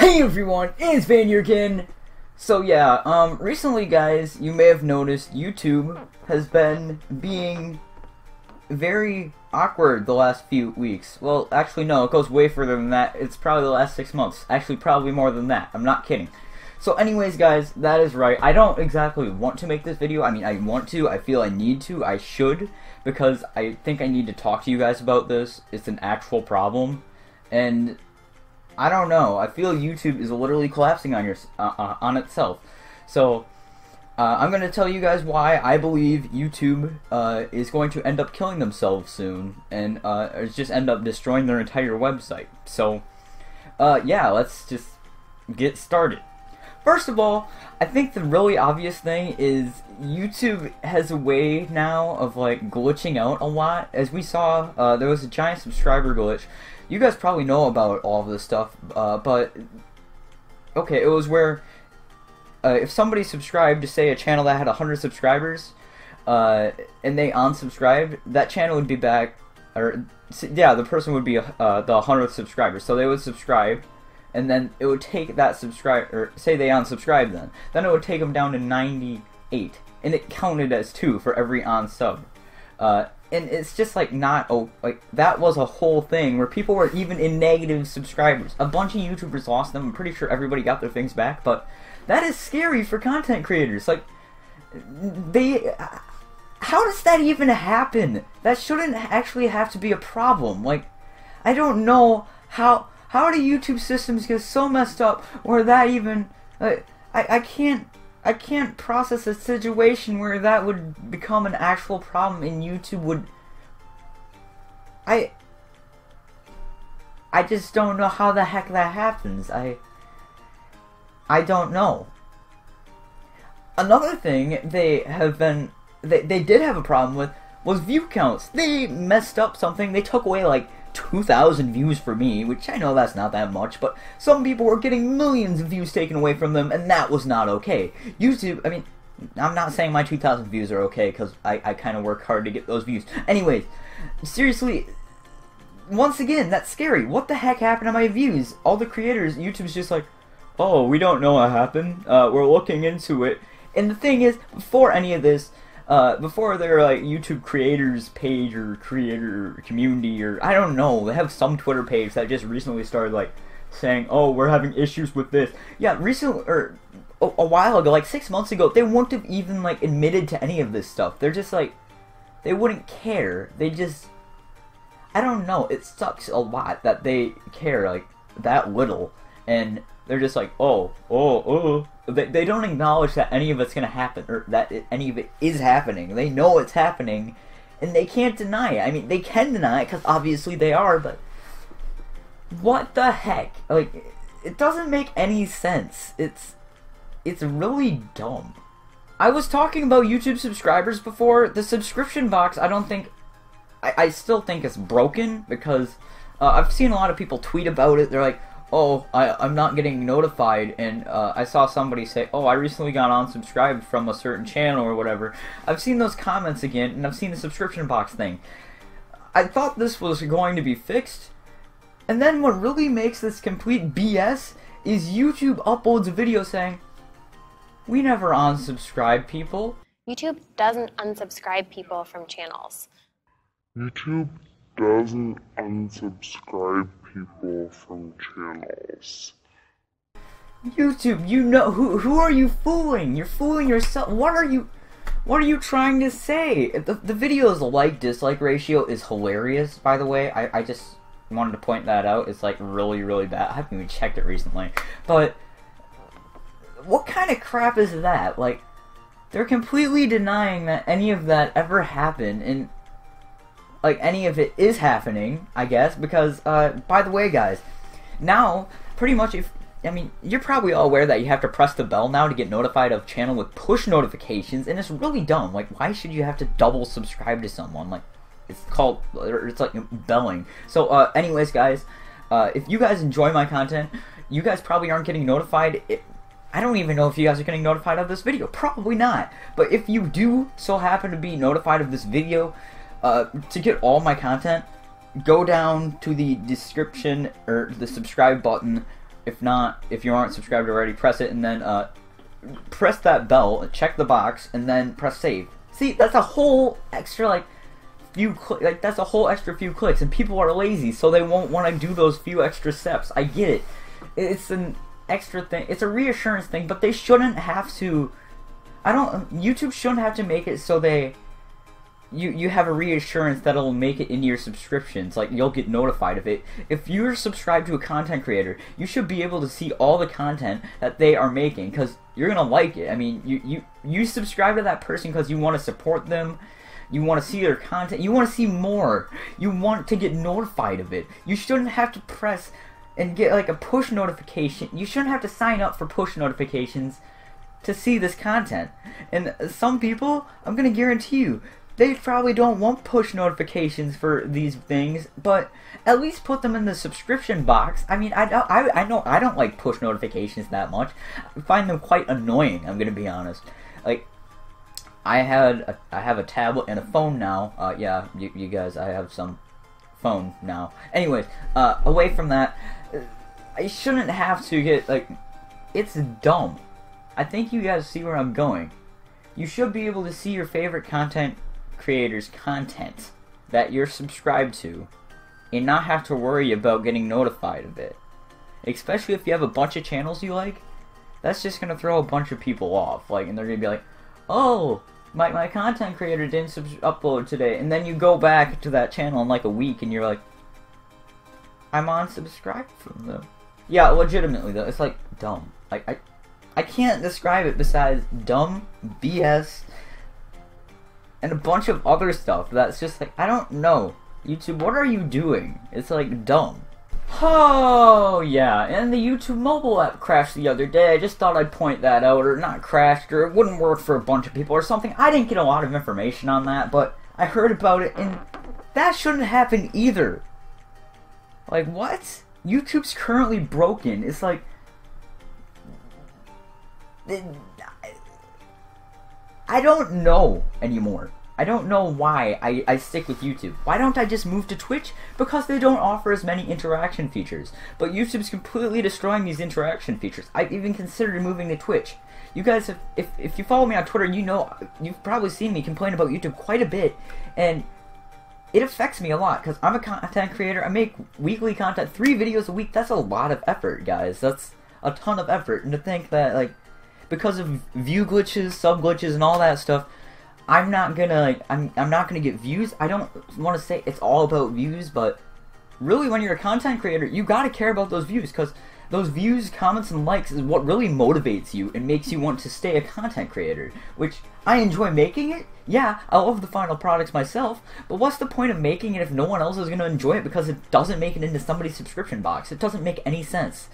Hey everyone, it's Van here again. So yeah, recently guys, you may have noticed YouTube has been being very awkward the last few weeks. Well, actually no, it goes way further than that. It's probably the last 6 months. Actually, probably more than that. I'm not kidding. So anyways guys, that is right. I don't exactly want to make this video. I mean, I want to, I feel I need to, I should, because I think I need to talk to you guys about this. It's an actual problem, and I don't know. I feel YouTube is literally collapsing on itself. So I'm going to tell you guys why I believe YouTube is going to end up killing themselves soon, and just end up destroying their entire website. So yeah, let's just get started. First of all, I think the really obvious thing is YouTube has a way now of like glitching out a lot. As we saw, there was a giant subscriber glitch. You guys probably know about all of this stuff, but okay, it was where if somebody subscribed to, say, a channel that had 100 subscribers, and they unsubscribed, that channel would be back, or yeah, the person would be the 100th subscriber. So they would subscribe, and then it would take that or say they unsubscribed, then it would take them down to 98, and it counted as 2 for every unsub. And it's just like not, like that was a whole thing where people were even in negative subscribers. A bunch of YouTubers lost them. I'm pretty sure everybody got their things back, but that is scary for content creators. Like, how does that even happen? That shouldn't actually have to be a problem. Like, I don't know how do YouTube systems get so messed up where that even, I can't process a situation where that would become an actual problem, and YouTube would... I just don't know how the heck that happens. I don't know. Another thing they did have a problem with was view counts. They messed up something. They took away like 2,000 views for me, which I know that's not that much, but some people were getting millions of views taken away from them, and that was not okay. YouTube, I mean, I'm not saying my 2,000 views are okay, because I kind of work hard to get those views. Anyways, seriously, once again, that's scary. What the heck happened to my views? All the creators, YouTube's just like, oh, we don't know what happened, we're looking into it. And the thing is, before any of this, before their like YouTube creators page or creator community, or I don't know, they have some Twitter page that just recently started like saying, oh, we're having issues with this. Yeah, recently, or a while ago, like 6 months ago, they wouldn't have even like admitted to any of this stuff. They're just like, they wouldn't care. They just, I don't know, it sucks a lot that they care like that little, and they're just like, they don't acknowledge that any of it's gonna happen, or that any of it is happening. They know it's happening, and they can't deny it. I mean, they can deny it, because obviously they are, but what the heck? Like, it doesn't make any sense. It's really dumb. I was talking about YouTube subscribers before. The subscription box, I still think it's broken, because I've seen a lot of people tweet about it. They're like, oh, I'm not getting notified, and I saw somebody say, oh, I recently got unsubscribed from a certain channel or whatever. I've seen those comments again, and I've seen the subscription box thing. I thought this was going to be fixed, and then what really makes this complete BS is YouTube uploads a video saying, we never unsubscribe people. YouTube doesn't unsubscribe people from channels. YouTube doesn't unsubscribe people from channels. YouTube, you know, who are you fooling? You're fooling yourself. What are you trying to say? The video's like-dislike ratio is hilarious, by the way. I just wanted to point that out. It's like really, really bad. I haven't even checked it recently. But what kind of crap is that? Like, they're completely denying that any of that ever happened, and like any of it is happening, I guess, because by the way guys, now pretty much I mean, you're probably all aware that you have to press the bell now to get notified of channel with push notifications, and it's really dumb. Like, why should you have to double subscribe to someone? Like, it's like belling. So anyways guys, if you guys enjoy my content, you guys probably aren't getting notified. I don't even know if you guys are getting notified of this video. Probably not. But if you do so happen to be notified of this video, to get all my content, go down to the description or the subscribe button If not, if you aren't subscribed already, press it and then press that bell, check the box, and then press save. See, that's a whole extra like that's a whole extra few clicks, and people are lazy, so they won't want to do those few extra steps. I get it. It's an extra thing. It's a reassurance thing, but they shouldn't have to. YouTube shouldn't have to make it so you have a reassurance that it'll make it into your subscriptions. Like, you'll get notified of it. If you're subscribed to a content creator, you should be able to see all the content that they are making, because you're gonna like it. I mean, you subscribe to that person because you want to support them. You want to see their content. You want to see more. You want to get notified of it. You shouldn't have to press and get like a push notification. You shouldn't have to sign up for push notifications to see this content. And some people, I'm gonna guarantee you, they probably don't want push notifications for these things, but at least put them in the subscription box. I mean, I know I don't like push notifications that much. I find them quite annoying, I'm gonna be honest. Like, I have a tablet and a phone now. Yeah, you guys, I have some phone now. Anyways, away from that, I shouldn't have to get, like, it's dumb. I think you guys see where I'm going. You should be able to see your favorite content creators' content that you're subscribed to and not have to worry about getting notified of it. Especially if you have a bunch of channels you like, that's just gonna throw a bunch of people off. Like, and they're gonna be like, oh, my content creator didn't upload today, and then you go back to that channel in like a week and you're like, I'm unsubscribed from them. Yeah, legitimately though, it's like dumb. Like, I can't describe it besides dumb, BS, and a bunch of other stuff that's just like, I don't know. YouTube, what are you doing? It's like dumb. Oh yeah, and the YouTube mobile app crashed the other day. I just thought I'd point that out, or not crashed, or it wouldn't work for a bunch of people or something. I didn't get a lot of information on that, but I heard about it, and that shouldn't happen either. Like, what? YouTube's currently broken. It's like, I don't know anymore. I don't know why I stick with YouTube. Why don't I just move to Twitch? Because they don't offer as many interaction features. But YouTube's completely destroying these interaction features. I've even considered moving to Twitch. You guys have, if you follow me on Twitter, you know, you've probably seen me complain about YouTube quite a bit. And it affects me a lot, because I'm a content creator. I make weekly content, 3 videos a week. That's a lot of effort, guys. That's a ton of effort. And to think that, like, because of view glitches, sub glitches, and all that stuff, I'm not gonna, like, I'm not gonna get views. I don't want to say it's all about views, but really, when you're a content creator, you gotta care about those views, because those views, comments, and likes is what really motivates you and makes you want to stay a content creator, which I enjoy making it. Yeah, I love the final products myself, but what's the point of making it if no one else is gonna enjoy it because it doesn't make it into somebody's subscription box? It doesn't make any sense.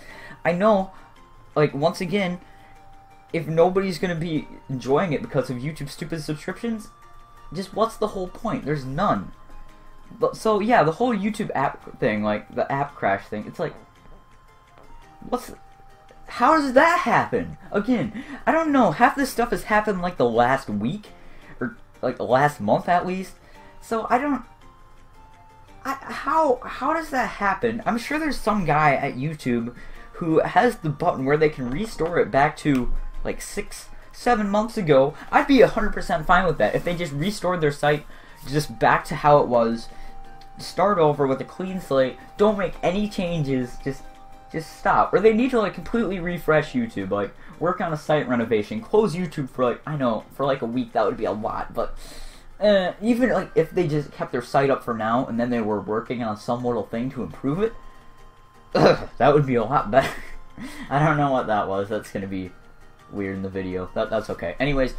I know, like, once again, if nobody's gonna be enjoying it because of YouTube's stupid subscriptions, just what's the whole point? There's none. But, so yeah, the whole YouTube app thing, like the app crash thing, it's like, how does that happen? Again, I don't know. Half this stuff has happened like the last week, or like the last month at least. So I don't. How does that happen? I'm sure there's some guy at YouTube who has the button where they can restore it back to like 6-7 months ago. I'd be 100% fine with that if they just restored their site just back to how it was. Start over with a clean slate. Don't make any changes. Just stop. Or they need to like completely refresh YouTube. Like work on a site renovation. Close YouTube for like, I know, for like a week. That would be a lot. But even like if they just kept their site up for now and then they were working on some little thing to improve it, that would be a lot better. I don't know what that was. That's gonna be weird in the video. That's okay. Anyways,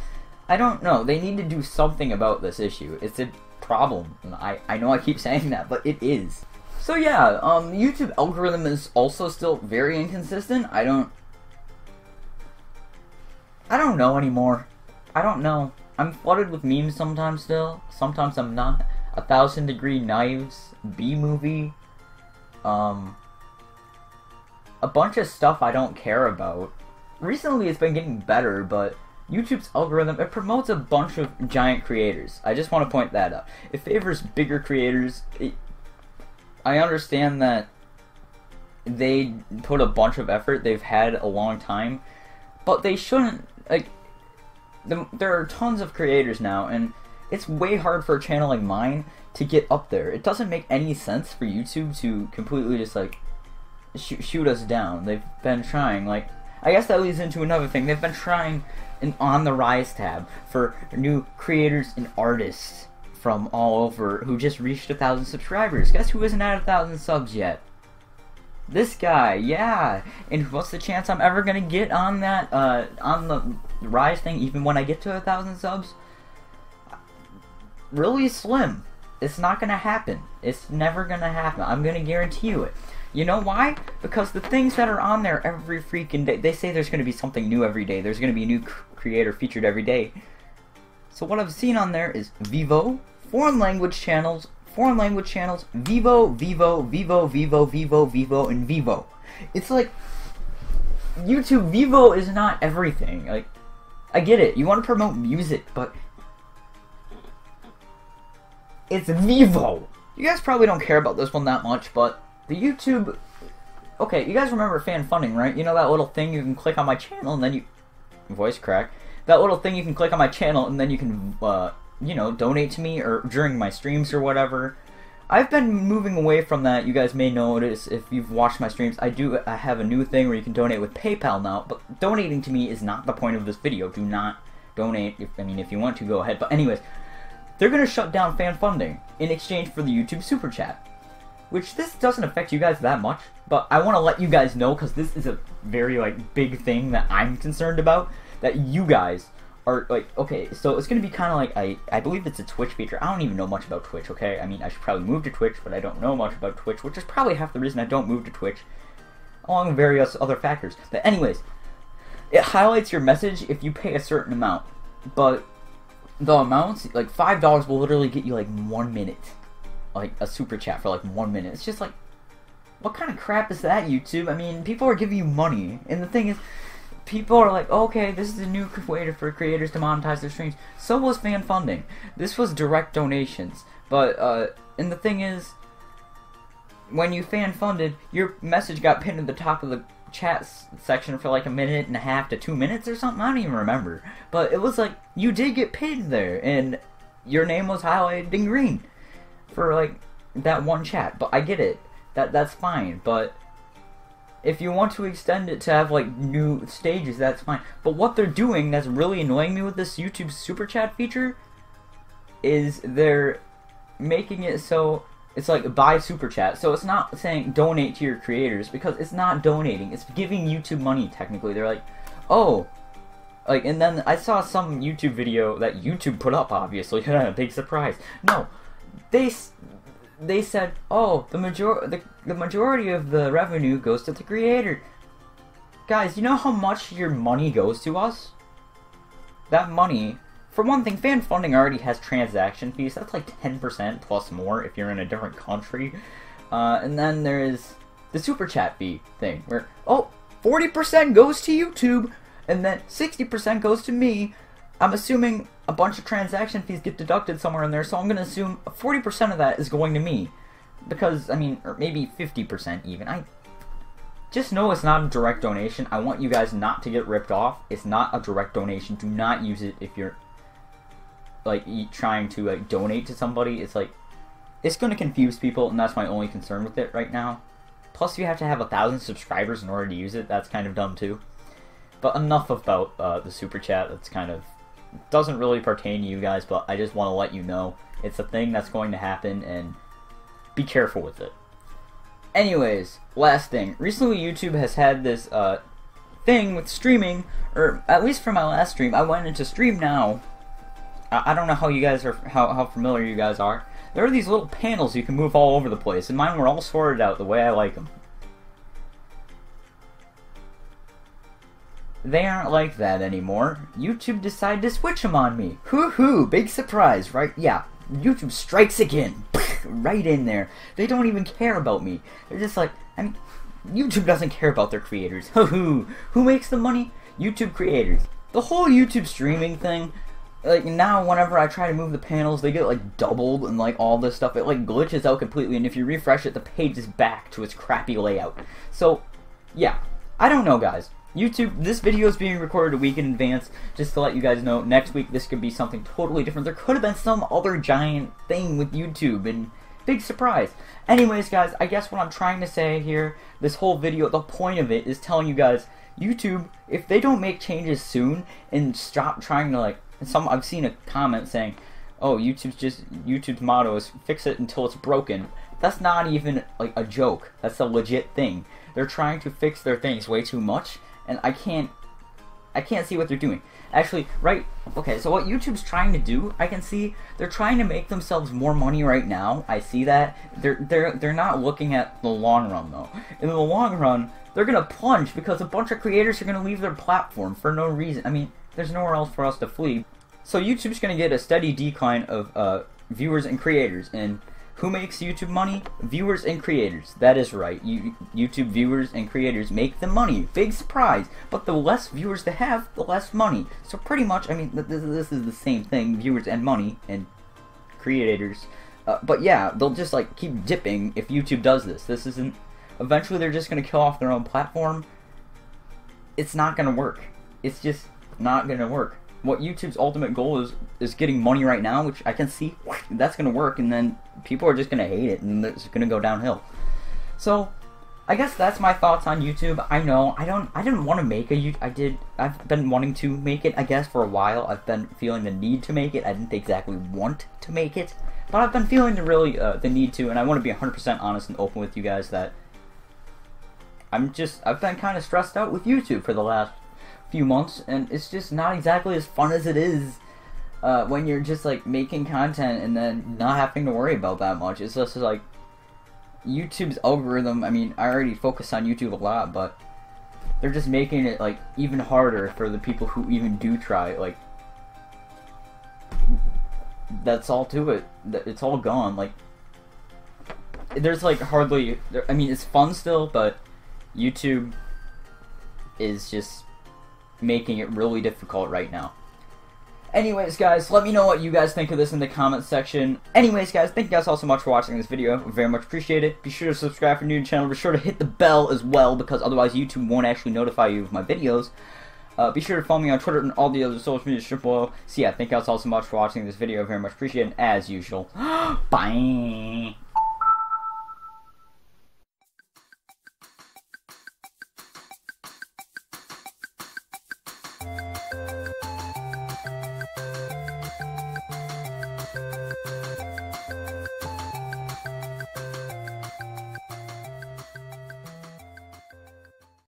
I don't know. They need to do something about this issue. It's a problem. I know I keep saying that, but it is. So yeah, the YouTube algorithm is also still very inconsistent. I don't know anymore. I don't know. I'm flooded with memes sometimes still. Sometimes I'm not. 1,000 Degree Knives, B-movie, a bunch of stuff I don't care about. Recently it's been getting better, but YouTube's algorithm, it promotes a bunch of giant creators. I just want to point that out. It favors bigger creators. I understand that they put a bunch of effort. They've had a long time, but they shouldn't, like, there are tons of creators now, and it's way hard for a channel like mine to get up there. It doesn't make any sense for YouTube to completely just, like, shoot us down. They've been trying, like, I guess that leads into another thing. They've been trying an On the Rise tab for new creators and artists from all over who just reached 1,000 subscribers. Guess who isn't at 1,000 subs yet? This guy, yeah. And what's the chance I'm ever gonna get on that, on the Rise thing, even when I get to 1,000 subs? Really slim. It's not gonna happen. It's never gonna happen. I'm gonna guarantee you it. You know why? Because the things that are on there every freaking day, they say there's gonna be something new every day. There's gonna be a new creator featured every day. So what I've seen on there is Vivo, foreign language channels, Vivo, and Vivo. It's like, YouTube Vivo is not everything. Like, I get it, you want to promote music, but it's Vivo. You guys probably don't care about this one that much, but the YouTube... Okay, you guys remember fan funding, right? You know that little thing you can click on my channel and then you... Voice crack. That little thing you can click on my channel and then you can, you know, donate to me or during my streams or whatever. I've been moving away from that. You guys may notice if you've watched my streams, I have a new thing where you can donate with PayPal now, but donating to me is not the point of this video. Do not donate. If you want to, go ahead. But anyways, they're going to shut down fan funding in exchange for the YouTube Super Chat, which this doesn't affect you guys that much, but I want to let you guys know because this is a very, like, big thing that I'm concerned about, that you guys are, like, okay, so it's going to be kind of like, I believe it's a Twitch feature. I don't even know much about Twitch, okay? I mean, I should probably move to Twitch, but I don't know much about Twitch, which is probably half the reason I don't move to Twitch, along with various other factors. But anyways, it highlights your message if you pay a certain amount, but the amounts, like, $5 will literally get you, like, 1 minute. Like, a super chat for, like, 1 minute. It's just like, what kind of crap is that, YouTube? I mean, people are giving you money, and the thing is, people are like, okay, this is a new way for creators to monetize their streams. So was fan funding. This was direct donations. But, and the thing is, when you fan funded, your message got pinned at the top of the chat section for like 1.5 to 2 minutes or something. I don't even remember. But it was like, you did get pinned there, and your name was highlighted in green for like that one chat. But I get it. That's fine. But if you want to extend it to have, like, new stages, that's fine. But what they're doing that's really annoying me with this YouTube Super Chat feature is they're making it so it's like buy Super Chat. So it's not saying donate to your creators, because it's not donating. It's giving YouTube money, technically. They're like, oh, like, and then I saw some YouTube video that YouTube put up, obviously. Big surprise. No, they said, oh, the majority of the revenue goes to the creator. Guys, you know how much your money goes to us? That money, for one thing, fan funding already has transaction fees. That's like 10% plus more if you're in a different country. And then there is the super chat fee thing, where, oh, 40% goes to YouTube, and then 60% goes to me. I'm assuming a bunch of transaction fees get deducted somewhere in there, so I'm going to assume 40% of that is going to me. Because, I mean, or maybe 50% even. I just know it's not a direct donation. I want you guys not to get ripped off. It's not a direct donation. Do not use it if you're, like, trying to, like, donate to somebody. It's like, it's going to confuse people, and that's my only concern with it right now. Plus, you have to have 1,000 subscribers in order to use it. That's kind of dumb, too. But enough about the super chat. That's kind of doesn't really pertain to you guys, but I just want to let you know it's a thing that's going to happen, and be careful with it. Anyways, last thing. Recently, YouTube has had this thing with streaming, or at least for my last stream, I went into Stream Now. I don't know how you guys are, how familiar you guys are. There are these little panels you can move all over the place, and mine were all sorted out the way I like them. They aren't like that anymore. YouTube decided to switch them on me. Hoo-hoo, big surprise, right? Yeah, YouTube strikes again. Right in there. They don't even care about me. They're just like, I mean, YouTube doesn't care about their creators. Hoo-hoo. Who makes the money? YouTube creators. The whole YouTube streaming thing, like now whenever I try to move the panels, they get like doubled and like all this stuff. It like glitches out completely, and if you refresh it, the page is back to its crappy layout. So yeah, I don't know, guys. YouTube, this video is being recorded a week in advance, just to let you guys know, next week this could be something totally different. There could have been some other giant thing with YouTube, and big surprise. Anyways, guys, I guess what I'm trying to say here, this whole video, the point of it is telling you guys, YouTube, if they don't make changes soon, and stop trying to like, I've seen a comment saying, oh, YouTube's motto is fix it until it's broken. That's not even like a joke. That's a legit thing. They're trying to fix their things way too much, and I can't see what they're doing. Actually, right, okay, so what YouTube's trying to do, I can see they're trying to make themselves more money right now. I see that. They're not looking at the long run though. In the long run, they're gonna plunge because a bunch of creators are gonna leave their platform for no reason. I mean, there's nowhere else for us to flee. So YouTube's gonna get a steady decline of viewers and creators, and who makes YouTube money? Viewers and creators. That is right. YouTube viewers and creators make the money. Big surprise. But the less viewers they have, the less money. So pretty much, I mean, this is the same thing. Viewers and money and creators. But yeah, they'll just like keep dipping if YouTube does this. This isn't... Eventually they're just going to kill off their own platform. It's not going to work. It's just not going to work. What YouTube's ultimate goal is getting money right now, which I can see that's gonna work, and then people are just gonna hate it, and it's gonna go downhill. So, I guess that's my thoughts on YouTube. I know I didn't want to make I've been wanting to make it, I guess, for a while. I've been feeling the need to make it. I didn't exactly want to make it, but I've been feeling the need to, and I want to be 100% honest and open with you guys that I've been kind of stressed out with YouTube for the last few months, and it's just not exactly as fun as it is when you're just like making content and then not having to worry about that much. It's just like YouTube's algorithm. I mean, I already focus on YouTube a lot, but they're just making it like even harder for the people who even do try. Like, that's all to it. It's all gone. Like, there's like hardly. I mean, it's fun still, but YouTube is just making it really difficult right now. Anyways, guys, let me know what you guys think of this in the comments section. Anyways, guys, thank you guys all so much for watching this video. Very much appreciate it. Be sure to subscribe if you're new to the channel. Be sure to hit the bell as well, because otherwise YouTube won't actually notify you of my videos. Be sure to follow me on Twitter and all the other social media below. So yeah, thank you guys all so much for watching this video. Very much appreciate it, as usual. Bye!